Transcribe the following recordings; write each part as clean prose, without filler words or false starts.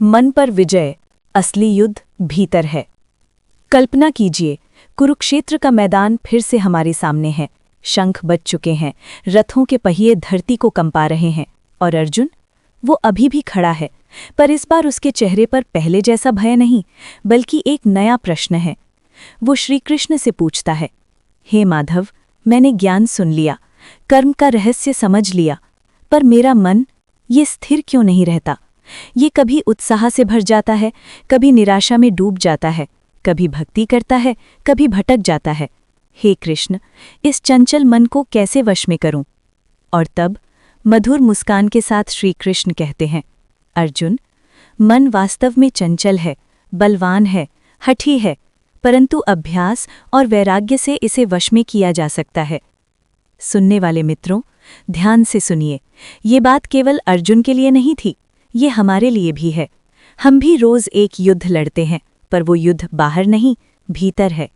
मन पर विजय, असली युद्ध भीतर है। कल्पना कीजिए, कुरुक्षेत्र का मैदान फिर से हमारे सामने है। शंख बज चुके हैं, रथों के पहिए धरती को कंपा रहे हैं। और अर्जुन, वो अभी भी खड़ा है, पर इस बार उसके चेहरे पर पहले जैसा भय नहीं, बल्कि एक नया प्रश्न है। वो श्री कृष्ण से पूछता है, हे माधव, मैंने ज्ञान सुन लिया, कर्म का रहस्य समझ लिया, पर मेरा मन ये स्थिर क्यों नहीं रहता? ये कभी उत्साह से भर जाता है, कभी निराशा में डूब जाता है, कभी भक्ति करता है, कभी भटक जाता है। हे कृष्ण, इस चंचल मन को कैसे वश में करूं? और तब मधुर मुस्कान के साथ श्री कृष्ण कहते हैं, अर्जुन, मन वास्तव में चंचल है, बलवान है, हठी है, परंतु अभ्यास और वैराग्य से इसे वश में किया जा सकता है। सुनने वाले मित्रों, ध्यान से सुनिए, ये बात केवल अर्जुन के लिए नहीं थी, ये हमारे लिए भी है। हम भी रोज एक युद्ध लड़ते हैं, पर वो युद्ध बाहर नहीं, भीतर है।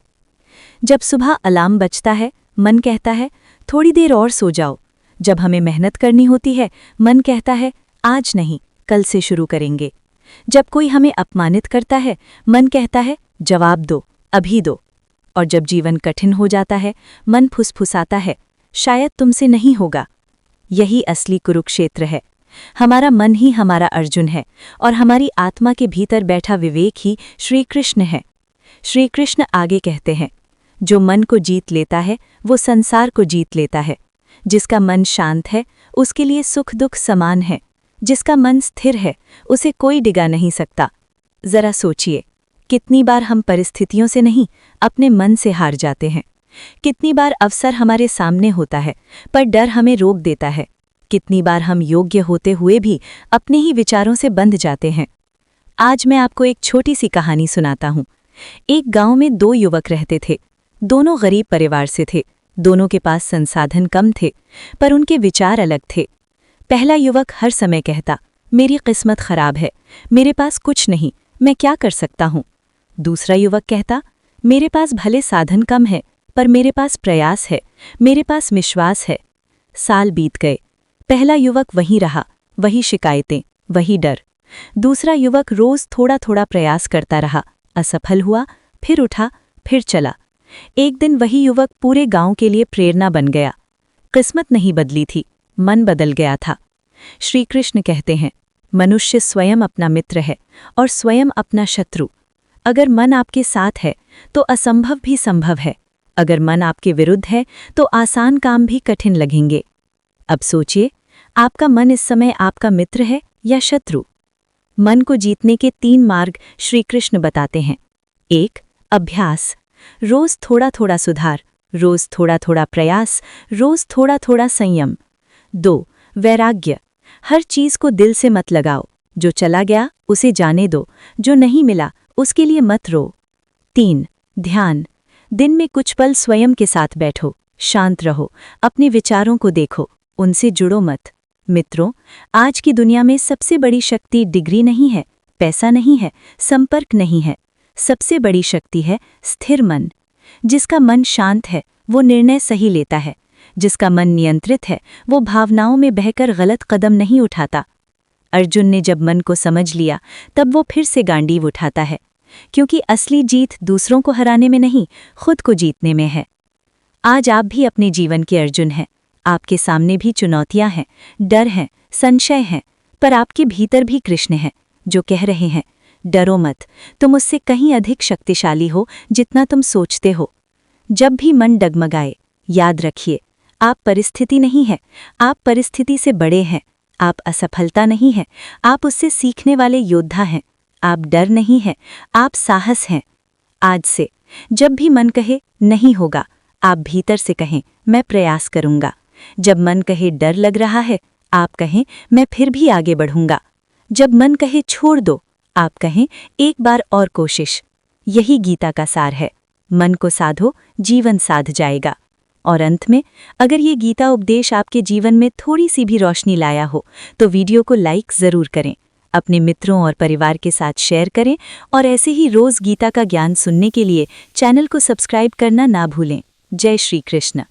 जब सुबह अलार्म बजता है, मन कहता है थोड़ी देर और सो जाओ। जब हमें मेहनत करनी होती है, मन कहता है आज नहीं, कल से शुरू करेंगे। जब कोई हमें अपमानित करता है, मन कहता है जवाब दो, अभी दो। और जब जीवन कठिन हो जाता है, मन फुसफुसाता है, शायद तुमसे नहीं होगा। यही असली कुरुक्षेत्र है। हमारा मन ही हमारा अर्जुन है, और हमारी आत्मा के भीतर बैठा विवेक ही श्री कृष्ण है। श्री कृष्ण आगे कहते हैं, जो मन को जीत लेता है, वो संसार को जीत लेता है। जिसका मन शांत है, उसके लिए सुख दुख समान है। जिसका मन स्थिर है, उसे कोई डिगा नहीं सकता। जरा सोचिए, कितनी बार हम परिस्थितियों से नहीं, अपने मन से हार जाते हैं। कितनी बार अवसर हमारे सामने होता है, पर डर हमें रोक देता है। कितनी बार हम योग्य होते हुए भी अपने ही विचारों से बंध जाते हैं। आज मैं आपको एक छोटी सी कहानी सुनाता हूँ। एक गांव में दो युवक रहते थे। दोनों गरीब परिवार से थे। दोनों के पास संसाधन कम थे, पर उनके विचार अलग थे। पहला युवक हर समय कहता, मेरी किस्मत खराब है, मेरे पास कुछ नहीं, मैं क्या कर सकता हूँ। दूसरा युवक कहता, मेरे पास भले साधन कम है, पर मेरे पास प्रयास है, मेरे पास विश्वास है। साल बीत गए, पहला युवक वहीं रहा, वही शिकायतें, वही डर। दूसरा युवक रोज थोड़ा थोड़ा प्रयास करता रहा, असफल हुआ, फिर उठा, फिर चला। एक दिन वही युवक पूरे गांव के लिए प्रेरणा बन गया। किस्मत नहीं बदली थी, मन बदल गया था। श्री कृष्ण कहते हैं, मनुष्य स्वयं अपना मित्र है और स्वयं अपना शत्रु। अगर मन आपके साथ है, तो असंभव भी संभव है। अगर मन आपके विरुद्ध है, तो आसान काम भी कठिन लगेंगे। अब सोचिए, आपका मन इस समय आपका मित्र है या शत्रु? मन को जीतने के 3 मार्ग श्री कृष्ण बताते हैं। 1. अभ्यास, रोज थोड़ा थोड़ा सुधार, रोज थोड़ा थोड़ा प्रयास, रोज थोड़ा थोड़ा संयम। 2. वैराग्य, हर चीज को दिल से मत लगाओ, जो चला गया उसे जाने दो, जो नहीं मिला उसके लिए मत रो। 3. ध्यान, दिन में कुछ पल स्वयं के साथ बैठो, शांत रहो, अपने विचारों को देखो, उनसे जुड़ो मत। मित्रों, आज की दुनिया में सबसे बड़ी शक्ति डिग्री नहीं है, पैसा नहीं है, संपर्क नहीं है। सबसे बड़ी शक्ति है स्थिर मन। जिसका मन शांत है, वो निर्णय सही लेता है। जिसका मन नियंत्रित है, वो भावनाओं में बहकर गलत कदम नहीं उठाता। अर्जुन ने जब मन को समझ लिया, तब वो फिर से गांडीव उठाता है, क्योंकि असली जीत दूसरों को हराने में नहीं, खुद को जीतने में है। आज आप भी अपने जीवन के अर्जुन हैं। आपके सामने भी चुनौतियां हैं, डर हैं, संशय हैं, पर आपके भीतर भी कृष्ण हैं, जो कह रहे हैं, डरो मत, तुम उससे कहीं अधिक शक्तिशाली हो जितना तुम सोचते हो। जब भी मन डगमगाए, याद रखिए, आप परिस्थिति नहीं है, आप परिस्थिति से बड़े हैं। आप असफलता नहीं है, आप उससे सीखने वाले योद्धा हैं। आप डर नहीं है, आप साहस हैं। आज से जब भी मन कहे नहीं होगा, आप भीतर से कहें मैं प्रयास करूंगा। जब मन कहे डर लग रहा है, आप कहें मैं फिर भी आगे बढ़ूंगा। जब मन कहे छोड़ दो, आप कहें एक बार और कोशिश। यही गीता का सार है। मन को साधो, जीवन साध जाएगा। और अंत में, अगर ये गीता उपदेश आपके जीवन में थोड़ी सी भी रोशनी लाया हो, तो वीडियो को लाइक ज़रूर करें, अपने मित्रों और परिवार के साथ शेयर करें, और ऐसे ही रोज़ गीता का ज्ञान सुनने के लिए चैनल को सब्सक्राइब करना ना भूलें। जय श्री कृष्ण।